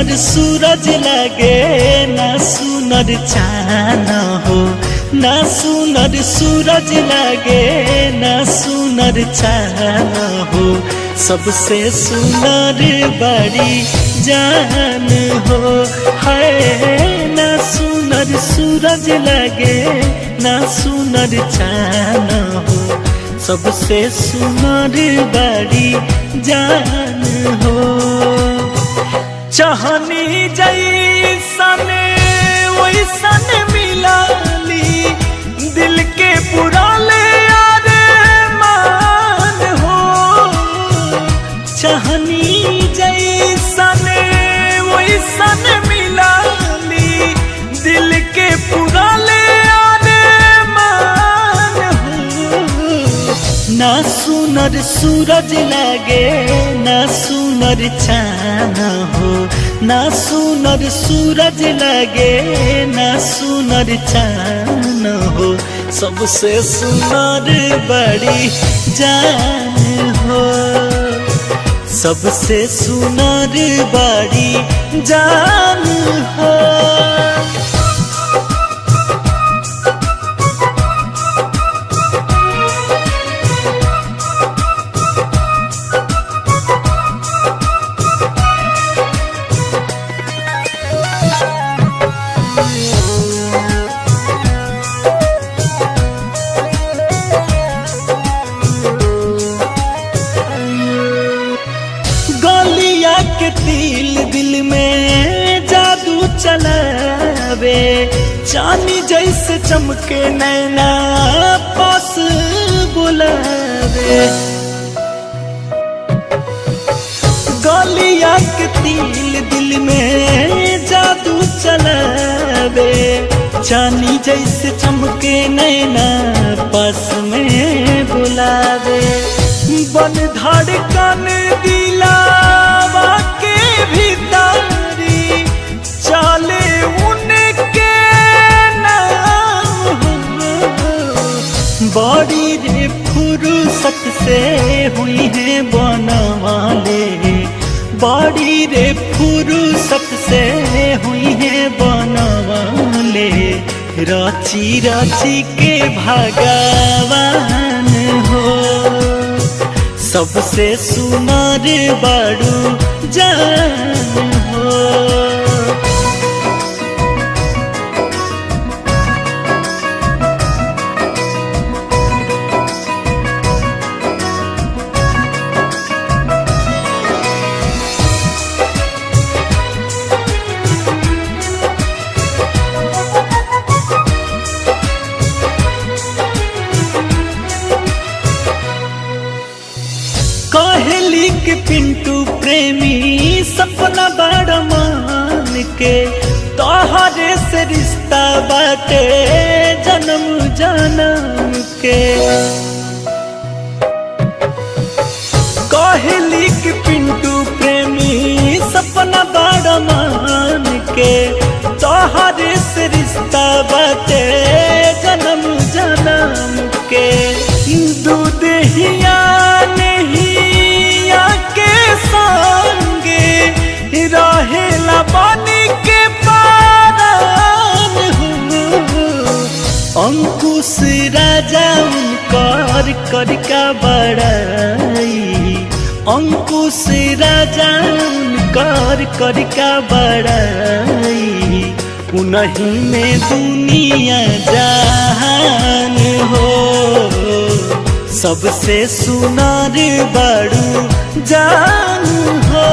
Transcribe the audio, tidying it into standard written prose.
सुनर सूरज लगे ना सुनर चान हो, ना सुनर सूरज लगे ना सुनर चान हो, सबसे सुनर बड़ी जान हो है। ना सुनर सूरज लगे ना सुनर चान हो, सबसे सुनर बड़ी जान हो। चाहनी जैसन वैसन मिलाली, दिल के पुराले अरमान हो। चाहनी जैसन वैसन मिलाली, दिल के पुराले अरमान हो। ना सुनर सूरज लगे ना सुनर चान हो, ना सुनर सूरज लगे ना सुनर चान हो, सबसे सुनर बड़ी जान हो, सबसे सुनर बड़ी जान हो। के तिल दिल में जादू चलावे, चांदी जैसे चमके नैना पास बुलावे। गलिया के तिल दिल में जादू चलावे, चांदी जैसे चमके नैना पास में बुलावे। बन धड़कन दिलावा के भीतरी चले उनके नाम हो। बड़ी रे फुर्सत से हुई है बनवाले, बड़ी रे फुर्सत से हुई है बनवाले, रची रची के भगवान हो, सबसे सुनर बड़ू जान हो। कहली के पिंटू प्रेमी सपना बड़ा मान के, तोहरे से रिश्ता बाटे जन्म जन्म के। कहली के पिंटू प्रेमी सपना बड़ा मान के, तोहरे से रिश्ता बाटे जन्म जन्म के। दूध हिया रहेला पानी के पारान हो। अंकुश राजा उनकर करका बड़ाई, अंकुश राजा उनकर करका बड़ाई, उन्हीं में दुनिया जहान हो, सबसे सुनर बड़ू जान हो।